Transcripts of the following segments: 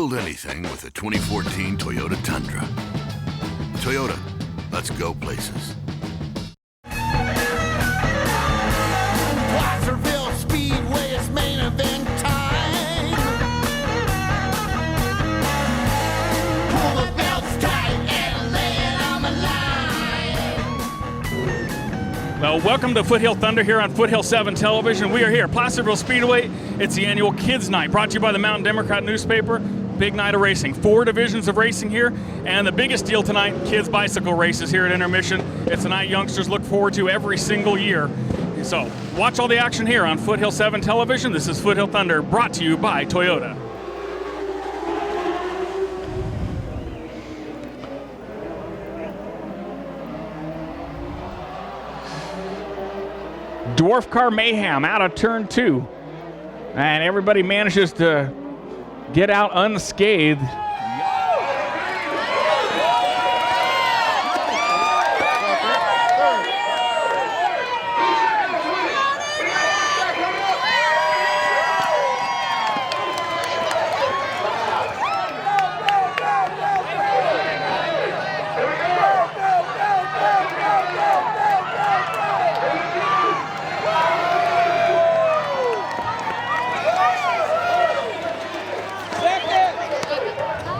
build anything with a 2014 Toyota Tundra. Toyota, let's go places. Placerville Speedway is main event time. Pull the belts tight and lay it on the line. Well, welcome to Foothill Thunder here on Foothill 7 Television. We are here, Placerville Speedway. It's the annual Kids Night, brought to you by the Mountain Democrat newspaper. Big night of racing. 4 divisions of racing here, and the biggest deal tonight, kids bicycle races here at Intermission. It's a night youngsters look forward to every single year. So watch all the action here on Foothill 7 Television. This is Foothill Thunder, brought to you by Toyota. Dwarf car mayhem out of turn 2, and everybody manages to get out unscathed.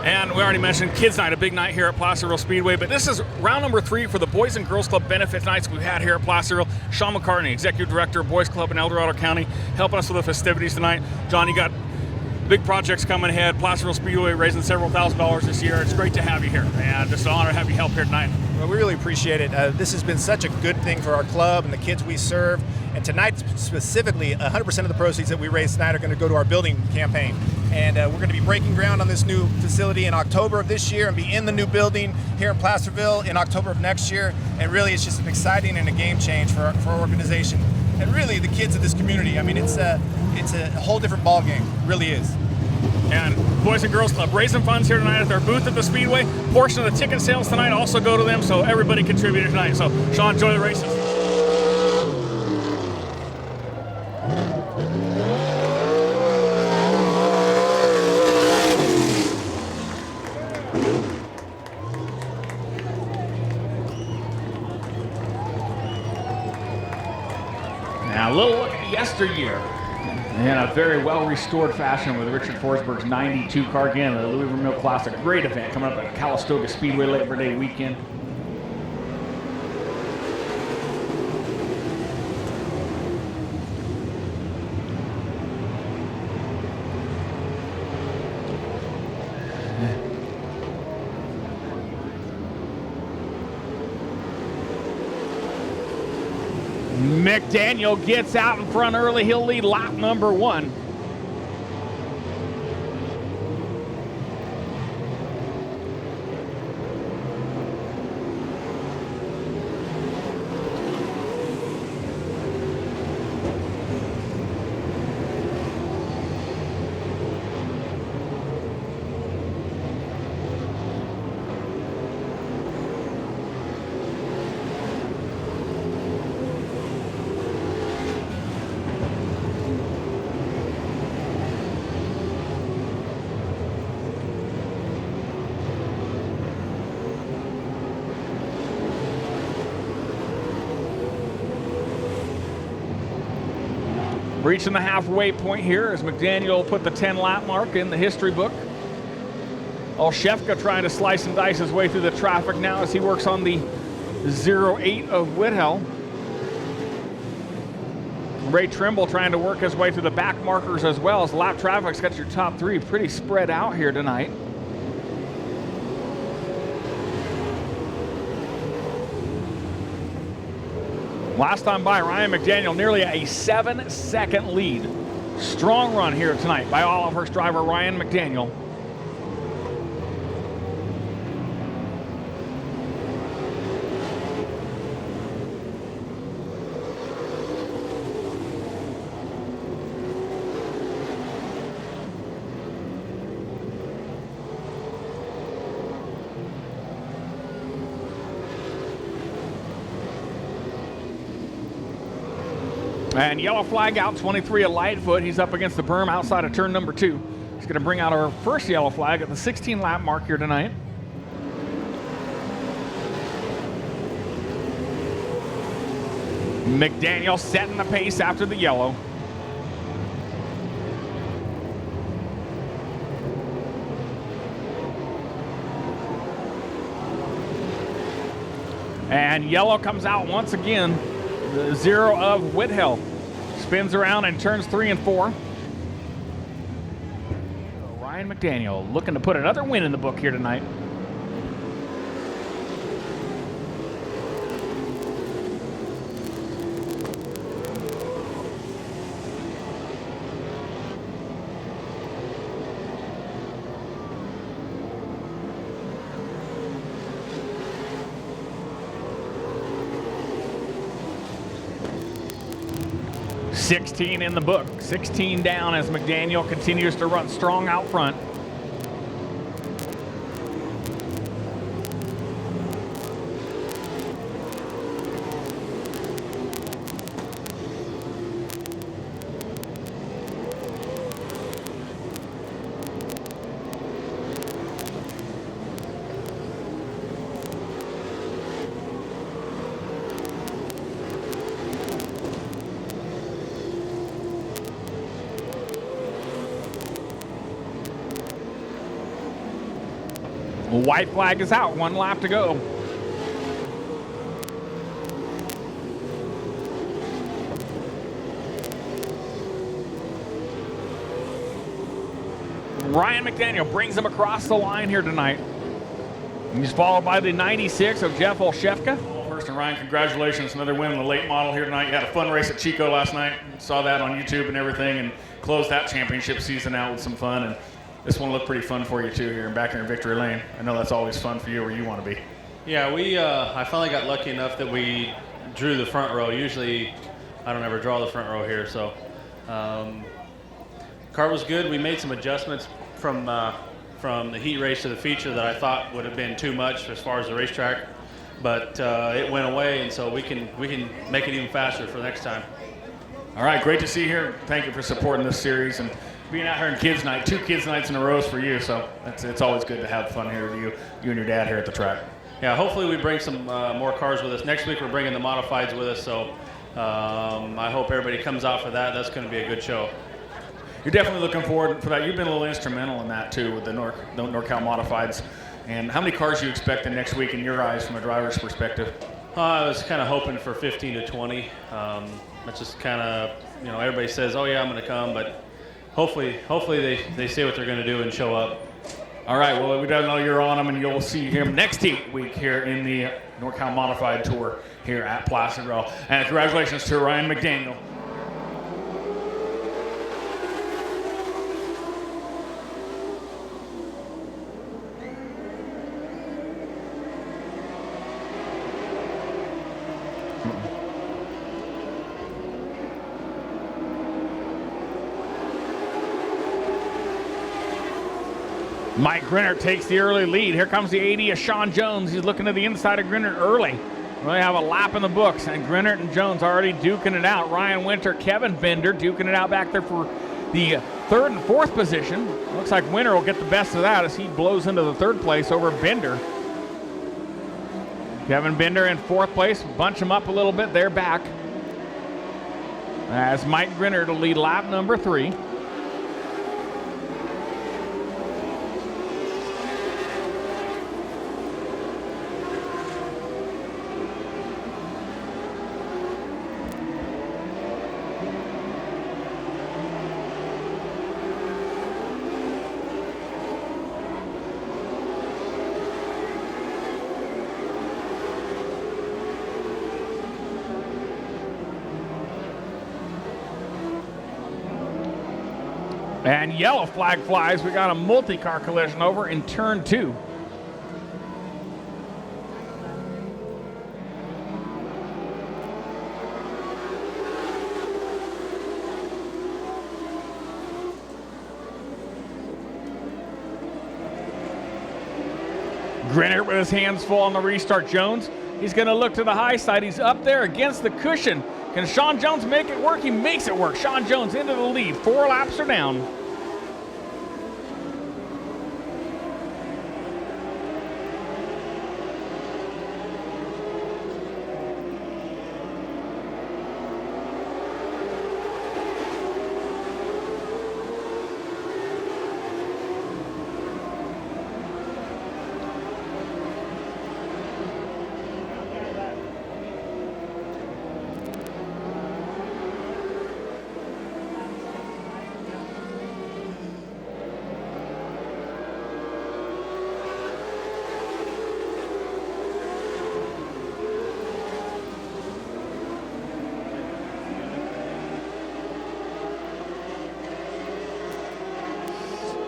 And we already mentioned Kids Night, a big night here at Placerville Speedway, but this is round number 3 for the Boys and Girls Club benefit nights we've had here at Placerville. Sean McCartney, Executive Director of Boys Club in El Dorado County, helping us with the festivities tonight. John, you got big projects coming ahead. Placerville Speedway raising several $1,000s this year. It's great to have you here, and it's an honor to have you help here tonight. Well, we really appreciate it. This has been such a good thing for our club and the kids we serve. And tonight, specifically, 100% of the proceeds that we raise tonight are going to go to our building campaign. And we're going to be breaking ground on this new facility in October of this year and be in the new building here in Placerville in October of next year. And really, it's just an exciting and a game change for our organization and really the kids of this community. I mean, it's a whole different ball game. It really is. And Boys and Girls Club raising funds here tonight at their booth at the Speedway. Portion of the ticket sales tonight also go to them, so everybody contributed tonight. So, Sean, enjoy the races. Now, a little look at yesteryear in a very well-restored fashion with Richard Forsberg's 92 car again, the Louis Vermeil Classic. Great event coming up at Calistoga Speedway Labor Day weekend. McDaniel gets out in front early. He'll lead lap number 1. Reaching the halfway point here as McDaniel put the 10-lap mark in the history book. Olszewka trying to slice and dice his way through the traffic now as he works on the 08 of Whithill. Ray Trimble trying to work his way through the back markers as well as lap traffic's got your top 3 pretty spread out here tonight. Last time by, Ryan McDaniel nearly a 7-second lead. Strong run here tonight by Olivehurst driver Ryan McDaniel. And yellow flag out, 23 of Lightfoot. He's up against the berm outside of turn number 2. going to bring out our first yellow flag at the 16-lap mark here tonight. McDaniel setting the pace after the yellow. And yellow comes out once again. The 0 of Foothill spins around and turns 3 and 4. Ryan McDaniel looking to put another win in the book here tonight. $16 in the book, 16 down as McDaniel continues to run strong out front. White flag is out, 1 lap to go. Ryan McDaniel brings him across the line here tonight. He's followed by the 96 of Jeff Olszewka. First, and Ryan, congratulations, another win in the late model here tonight. You had a fun race at Chico last night. Saw that on YouTube and everything, and closed that championship season out with some fun. And this one looked pretty fun for you too here back here in Victory Lane. I know that's always fun for you where you want to be. Yeah, I finally got lucky enough that we drew the front row. Usually I don't ever draw the front row here, so car was good. We made some adjustments from the heat race to the feature that I thought would have been too much as far as the racetrack, but it went away, and so we can make it even faster for next time. All right, great to see you here. Thank you for supporting this series and being out here in Kids Night. 2 Kids Nights in a row for you, so it's always good to have fun here with you and your dad here at the track. Yeah, hopefully we bring some more cars with us. Next week we're bringing the modifieds with us, so I hope everybody comes out for that. That's going to be a good show. You're definitely looking forward for that. You've been a little instrumental in that too with the NorCal modifieds. And how many cars do you expect in next week in your eyes from a driver's perspective? I was kind of hoping for 15 to 20. That's just kind of, everybody says, oh yeah, I'm going to come, but hopefully they say what they're going to do and show up. All right, well, we don't know you're on them, and you'll see him next week here in the NorCal Modified Tour here at Placerville. And congratulations to Ryan McDaniel. Mike Grinnert takes the early lead. Here comes the 80 of Sean Jones. He's looking to the inside of Grinnert early. We have a lap in the books, and Grinnert and Jones already duking it out. Ryan Winter, Kevin Bender duking it out back there for the 3rd and 4th position. Looks like Winter will get the best of that as he blows into the 3rd place over Bender. Kevin Bender in 4th place. Bunch them up a little bit. They're back. As Mike Grinnert will lead lap number 3. And yellow flag flies. We got a multi-car collision over in turn 2. Grinnert with his hands full on the restart. Jones, he's going to look to the high side. He's up there against the cushion. Can Sean Jones make it work? He makes it work. Sean Jones into the lead. 4 laps are down.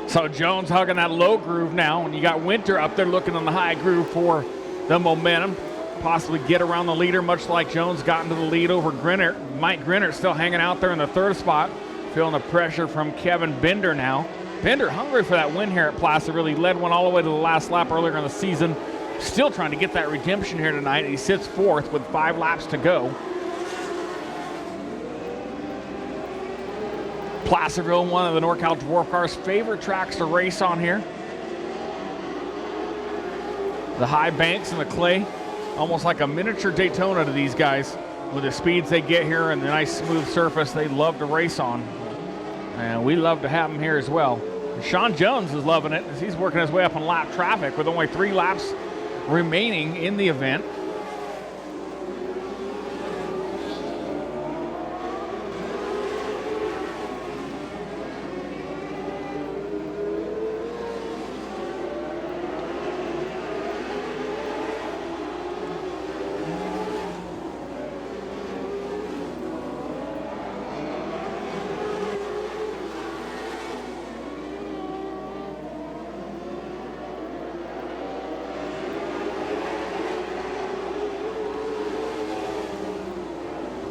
So Jones hugging that low groove now, and you got Winter up there looking on the high groove for the momentum. Possibly get around the leader, much like Jones got into the lead over Grinnert. Mike Grinnert still hanging out there in the third spot, feeling the pressure from Kevin Bender now. Bender hungry for that win here at Placerville. He led one all the way to the last lap earlier in the season. Still trying to get that redemption here tonight. He sits fourth with 5 laps to go. Placerville, one of the NorCal Dwarf Cars' favorite tracks to race on here. The high banks and the clay, almost like a miniature Daytona to these guys. With the speeds they get here and the nice smooth surface they love to race on. And we love to have them here as well. Sean Jones is loving it as he's working his way up on lap traffic with only 3 laps remaining in the event.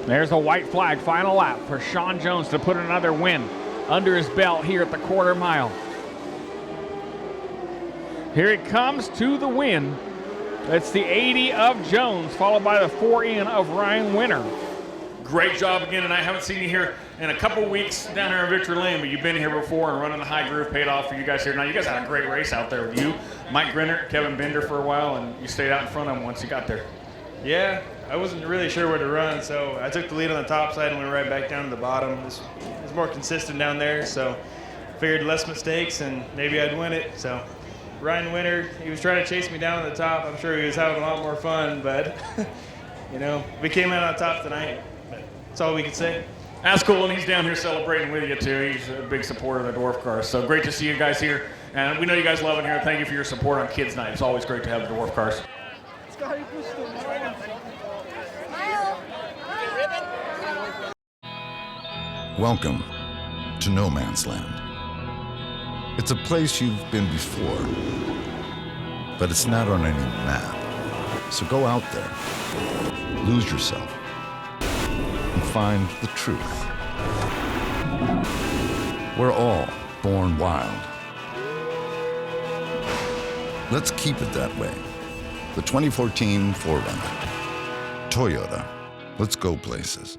There's a white flag, final lap for Sean Jones to put another win under his belt here at the quarter mile. Here it comes to the win. It's the 80 of Jones, followed by the 4 in of Ryan Winter. Great job again, and I haven't seen you here in a couple weeks down here in Victory Lane, but you've been here before and running the high groove paid off for you guys here. Now, you guys had a great race out there with you, Mike Grinnert, Kevin Bender for a while, and you stayed out in front of them once you got there. Yeah, I wasn't really sure where to run, so I took the lead on the top side and went right back down to the bottom. It was more consistent down there, so figured less mistakes and maybe I'd win it. So Ryan Winter, he was trying to chase me down to the top. I'm sure he was having a lot more fun, but you know, we came out on top tonight. But that's all we can say. That's cool, and he's down here celebrating with you too. He's a big supporter of the Dwarf Cars. So great to see you guys here, and we know you guys love it here. Thank you for your support on Kids Night. It's always great to have the Dwarf Cars. Welcome to No Man's Land. It's a place you've been before, but it's not on any map. So go out there, lose yourself, and find the truth. We're all born wild. Let's keep it that way. The 2014 4Runner. Toyota. Let's go places.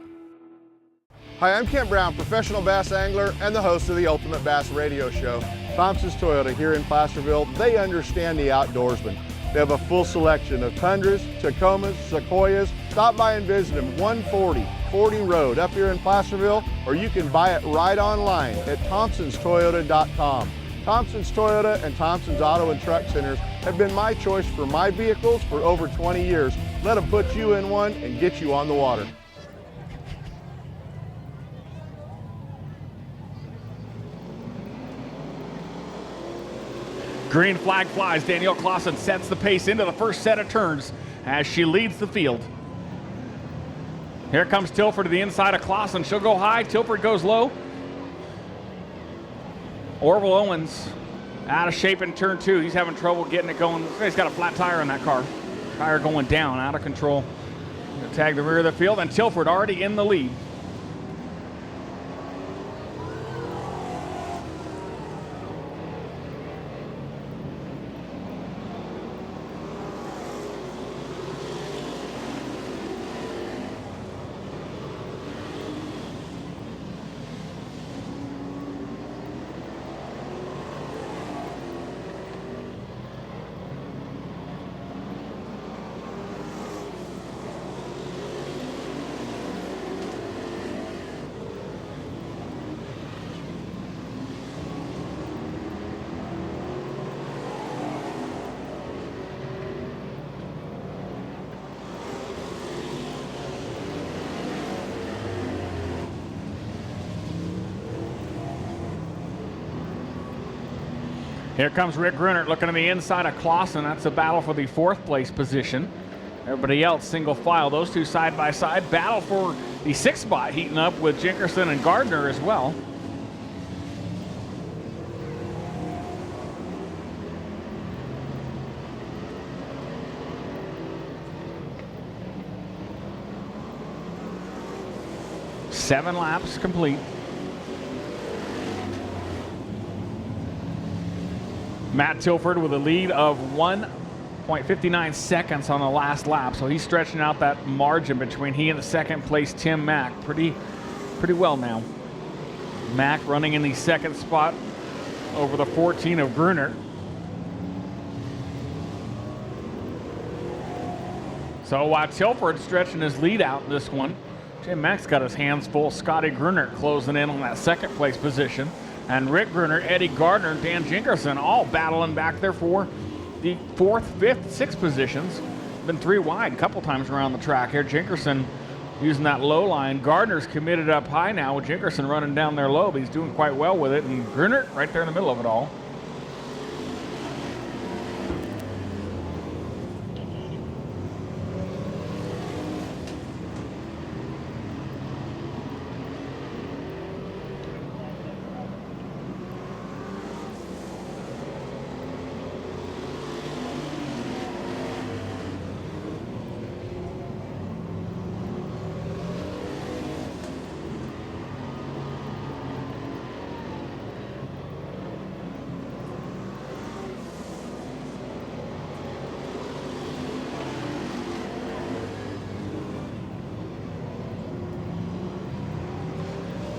Hi, I'm Kent Brown, professional bass angler and the host of the Ultimate Bass Radio Show. Thompson's Toyota here in Placerville, they understand the outdoorsman. They have a full selection of Tundras, Tacomas, Sequoias. Stop by and visit them, 140 Fording Road up here in Placerville, or you can buy it right online at thompsonstoyota.com. Thompson's Toyota and Thompson's Auto and Truck Centers have been my choice for my vehicles for over 20 years. Let them put you in one and get you on the water. Green flag flies. Danielle Clausen sets the pace into the first set of turns as she leads the field. Here comes Tilford to the inside of Clausen. She'll go high. Tilford goes low. Orville Owens out of shape in turn 2. He's having trouble getting it going. He's got a flat tire on that car. Tire going down, out of control. Tag the rear of the field, and Tilford already in the lead. Here comes Rick Grunnert looking on the inside of Clausen. That's a battle for the 4th place position. Everybody else single file. Those two side by side. Battle for the 6th spot, heating up with Jinkerson and Gardner as well. 7 laps complete. Matt Tilford with a lead of 1.59 seconds on the last lap, so he's stretching out that margin between he and the second place Tim Mack pretty well now. Mack running in the second spot over the 14 of Gruner. So while Tilford's stretching his lead out in this one, Tim Mack's got his hands full. Scotty Gruner closing in on that second place position. And Rick Gruner, Eddie Gardner, and Dan Jinkerson all battling back there for the 4th, 5th, 6th positions. Been 3 wide a couple times around the track here. Jinkerson using that low line. Gardner's committed up high now with Jinkerson running down there low, but he's doing quite well with it. And Gruner right there in the middle of it all.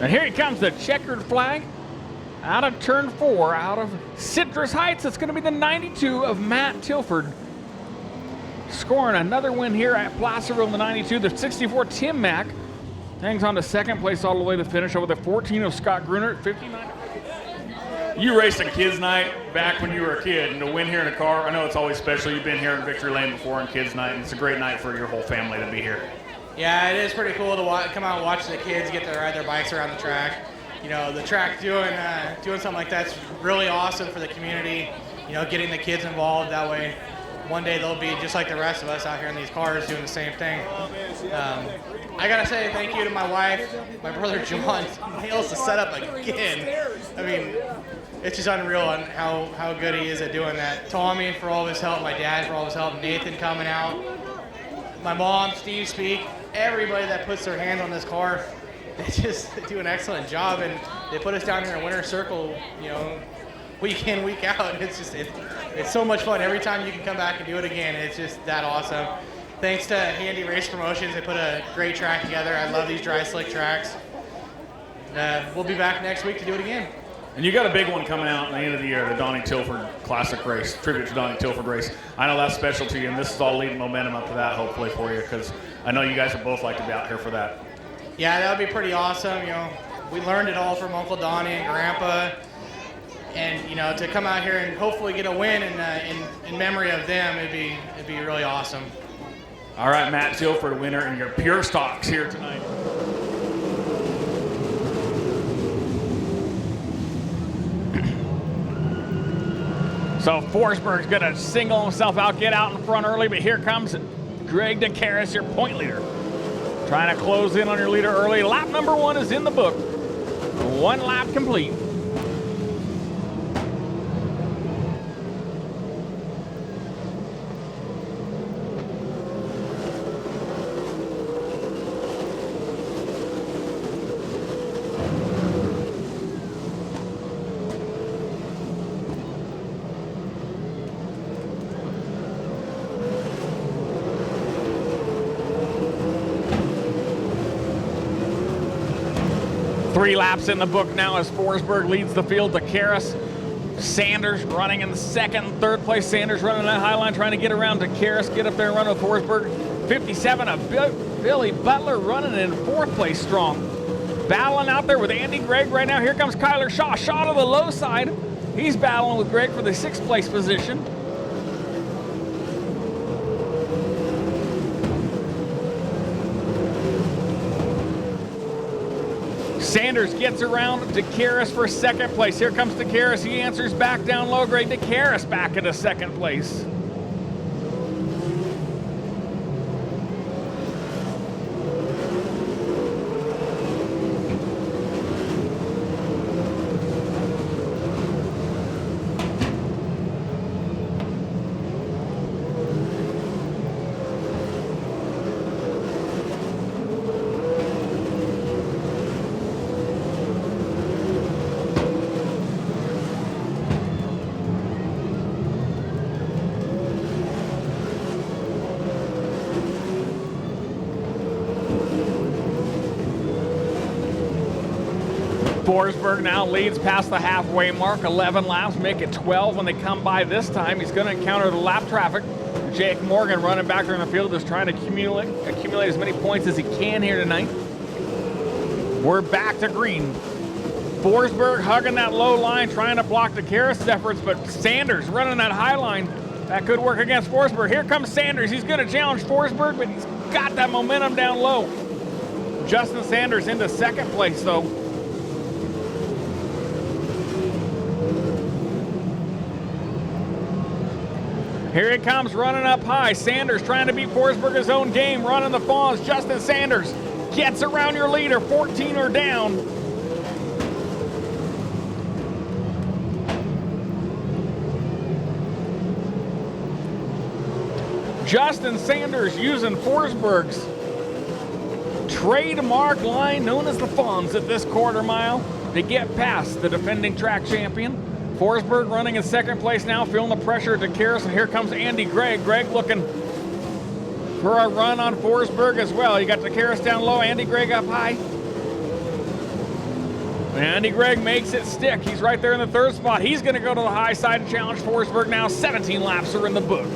And here he comes, the checkered flag out of turn 4, out of Citrus Heights. It's going to be the 92 of Matt Tilford, scoring another win here at Placerville in the 92. The 64 Tim Mack hangs on to second place all the way to finish over the 14 of Scott Gruner at 59. You raced a kids night back when you were a kid, and to win here in a car, I know it's always special. You've been here in Victory Lane before on kids night, and it's a great night for your whole family to be here. Yeah, it is pretty cool to come out and watch the kids get to ride their bikes around the track. You know, the track doing something like that's really awesome for the community. You know, getting the kids involved that way. One day they'll be just like the rest of us out here in these cars doing the same thing. I gotta say thank you to my wife, my brother John, nails the setup again. I mean, it's just unreal on how good he is at doing that. Tommy for all of his help, my dad for all of his help, Nathan coming out, my mom, Steve Speak, everybody that puts their hands on this car, they just do an excellent job, and they put us down here in Winter Circle, you know, week in, week out, and it's so much fun. Every time you can come back and do it again, it's just that awesome. Thanks to Handy Race Promotions, they put a great track together. I love these dry slick tracks. We'll be back next week to do it again. And you got a big one coming out at the end of the year, the Donnie Tilford Classic Race, tribute to Donnie Tilford race. I know that's special to you, and this is all leading momentum up to that, hopefully, for you, because I know you guys would both like to be out here for that. Yeah, that would be pretty awesome. You know, we learned it all from Uncle Donnie and Grandpa, and you know, to come out here and hopefully get a win in memory of them, it'd be really awesome. All right, Matt Tilford, winner in your pure stocks here tonight. So Forsberg's going to single himself out, get out in front early, but here comes Greg DeCaris, your point leader. Trying to close in on your leader early. Lap number 1 is in the book. 1 lap complete. Three laps in the book now as Forsberg leads the field. DeCaris, Sanders running in the second and third place. Sanders running that high line, trying to get around DeCaris, get up there and run with Forsberg. 57 of Billy Butler running in fourth place strong. Battling out there with Andy Gregg right now. Here comes Kyler Shaw. Shaw to the low side. He's battling with Gregg for the 6th place position. Sanders gets around DeCaris for 2nd place. Here comes DeCaris. He answers back down low grade. DeCaris back into 2nd place. Forsberg now leads past the halfway mark, 11 laps, make it 12 when they come by this time. He's going to encounter the lap traffic. Jake Morgan running back there in the field, just trying to accumulate as many points as he can here tonight. We're back to green. Forsberg hugging that low line, trying to block the Karras' efforts, but Sanders running that high line. That could work against Forsberg. Here comes Sanders. He's going to challenge Forsberg, but he's got that momentum down low. Justin Sanders into second place, though. Here he comes running up high. Sanders trying to beat Forsberg his own game, running the falls. Justin Sanders gets around your leader. 14 are down. Justin Sanders using Forsberg's trademark line known as the Fonz at this quarter mile to get past the defending track champion. Forsberg running in second place now, feeling the pressure to Karras, and here comes Andy Gregg. Gregg looking for a run on Forsberg as well. You got the Karras down low, Andy Gregg up high. Andy Gregg makes it stick. He's right there in the third spot. He's going to go to the high side and challenge Forsberg now. 17 laps are in the book.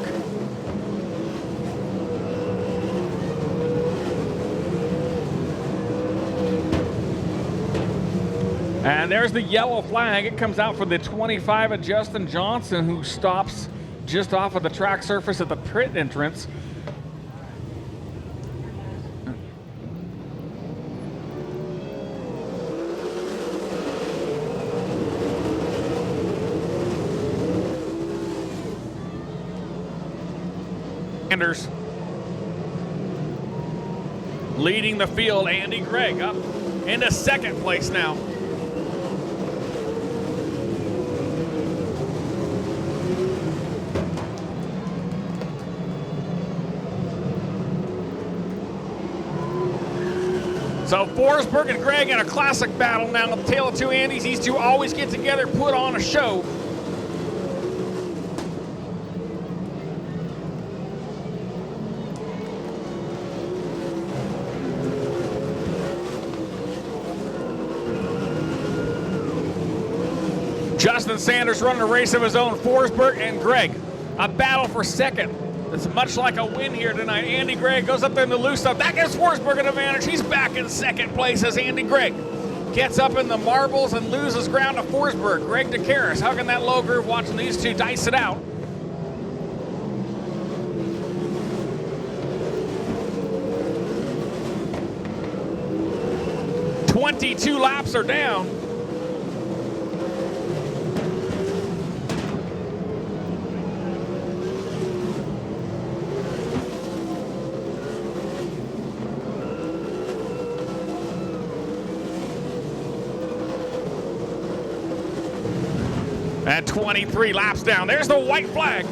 And there's the yellow flag. It comes out for the 25 of Justin Johnson, who stops just off of the track surface at the pit entrance. Sanders leading the field. Andy Gregg up into second place now. So Forsberg and Gregg in a classic battle now. The tale of two Andys. These two always get together, put on a show. Justin Sanders running a race of his own. Forsberg and Gregg, a battle for second. It's much like a win here tonight. Andy Gregg goes up there in the loose stuff. That gives Forsberg an advantage. He's back in second place as Andy Gregg gets up in the marbles and loses ground to Forsberg. Gregg to Karras, hugging that low groove, watching these two dice it out. "22 laps are down. At 23 laps down. There's the white flag.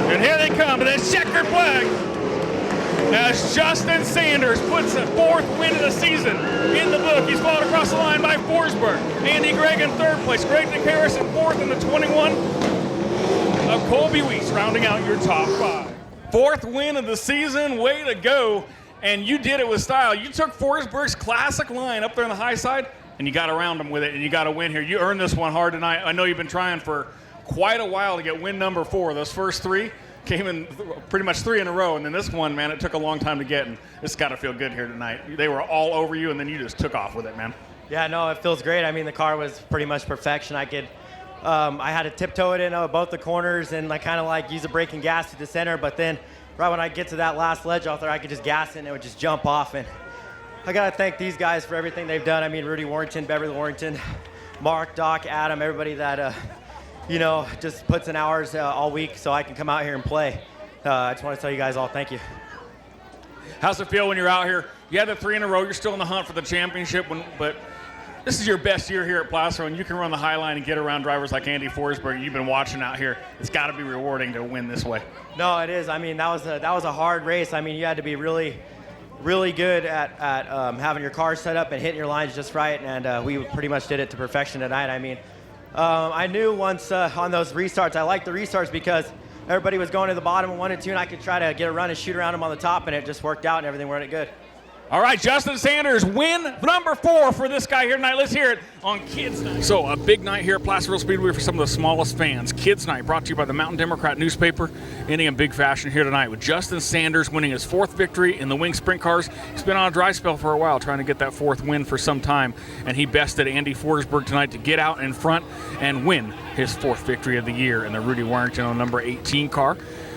And here they come to this checkered flag as Justin Sanders puts the fourth win of the season in the book. He's followed across the line by Forsberg. Andy Gregg in third place. Gregg to Karras in fourth in the 21. Of Colby Weiss rounding out your top five. Fourth win of the season, way to go. And you did it with style. You took Forsberg's classic line up there on the high side, and you got around him with it, and you got a win here. You earned this one hard tonight. I know you've been trying for quite a while to get win number 4. Those first 3 came in pretty much 3 in a row, and then this one, man, it took a long time to get, and it's got to feel good here tonight. They were all over you, and then you just took off with it, man. Yeah, no, it feels great. I mean, the car was pretty much perfection. I had to tiptoe it in both the corners and kind of use the brake and gas to the center, but then right when I get to that last ledge out there, I could just gas it and it would just jump off. And I got to thank these guys for everything they've done. I mean, Rudy Warrington, Beverly Warrington, Mark, Doc, Adam, everybody that, just puts in hours all week so I can come out here and play. I just want to tell you guys all thank you. How's it feel when you're out here? You had the 3 in a row. You're still in the hunt for the championship, but this is your best year here at Placerville, and you can run the high line and get around drivers like Andy Forsberg. You've been watching out here. It's got to be rewarding to win this way. No, it is. I mean, that was a hard race. I mean, you had to be really, really good at having your car set up and hitting your lines just right, and we pretty much did it to perfection tonight. I mean, I knew once on those restarts, I liked the restarts because everybody was going to the bottom of 1 and 2, and I could try to get a run and shoot around them on the top, and it just worked out, and everything worked good. All right, Justin Sanders, win number 4 for this guy here tonight. Let's hear it on Kids Night. So a big night here at Placerville Speedway for some of the smallest fans. Kids Night brought to you by the Mountain Democrat newspaper, ending in big fashion here tonight with Justin Sanders winning his 4th victory in the wing sprint cars. He's been on a dry spell for a while trying to get that 4th win for some time, and he bested Andy Forsberg tonight to get out in front and win his 4th victory of the year in the Rudy Warrington on number 18 car.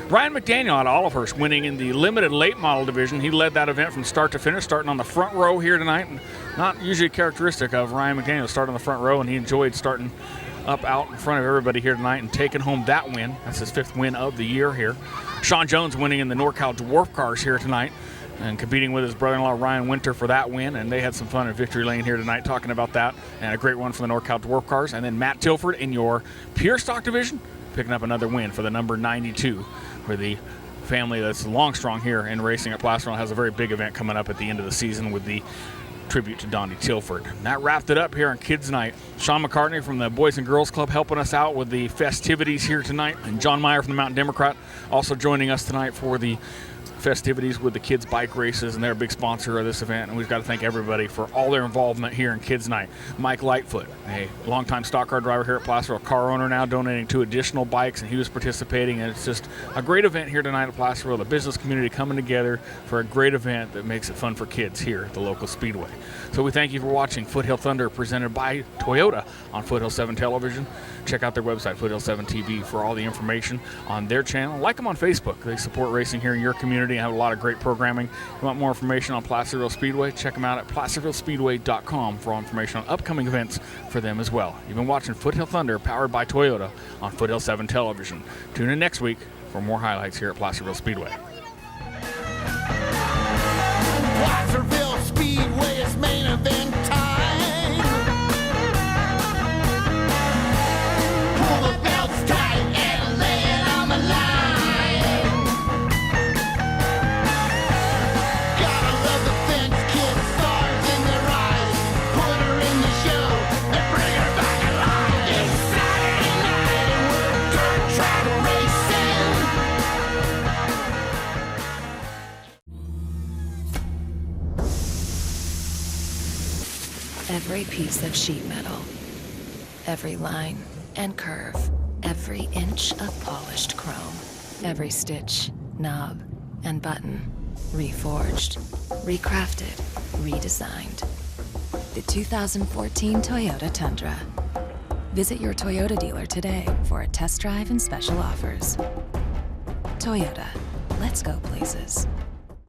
Ryan McDaniel out of Olivehurst winning in the limited late model division. He led that event from start to finish, starting on the front row here tonight. And not usually characteristic of Ryan McDaniel, start on the front row, and he enjoyed starting up out in front of everybody here tonight and taking home that win. That's his 5th win of the year here. Sean Jones winning in the NorCal Dwarf cars here tonight and competing with his brother-in-law Ryan Winter for that win, and they had some fun at Victory Lane here tonight talking about that, and a great one for the NorCal Dwarf cars. And then Matt Tilford in your pure stock division picking up another win for the number 92, where the family that's long strong here in racing at Placerville has a very big event coming up at the end of the season with the tribute to Donnie Tilford. And that wrapped it up here on Kids Night. Sean McCartney from the Boys and Girls Club helping us out with the festivities here tonight, and John Meyer from the Mountain Democrat also joining us tonight for the festivities with the kids' bike races, and they're a big sponsor of this event, and we've got to thank everybody for all their involvement here in Kids Night. Mike Lightfoot, a longtime stock car driver here at Placerville, car owner now, donating 2 additional bikes, and he was participating, and it's just a great event here tonight at Placerville, the business community coming together for a great event that makes it fun for kids here at the local speedway. So we thank you for watching Foothill Thunder presented by Toyota on Foothill 7 Television. Check out their website, Foothill 7 TV, for all the information on their channel. Like them on Facebook. They support racing here in your community and have a lot of great programming. If you want more information on Placerville Speedway, check them out at placervillespeedway.com for all information on upcoming events for them as well. You've been watching Foothill Thunder, powered by Toyota on Foothill 7 Television. Tune in next week for more highlights here at Placerville Speedway. Placerville Speedway is main event time. Pull the belts tight and lay it on the line. Gotta love the fence, kids, stars in their eyes. Put her in the show and bring her back alive. It's Saturday night and we're dirt track racing. Every piece of sheet metal, every line and curve, every inch of polished chrome, every stitch, knob, and button, reforged, recrafted, redesigned. The 2014 Toyota Tundra. Visit your Toyota dealer today for a test drive and special offers. Toyota, let's go places.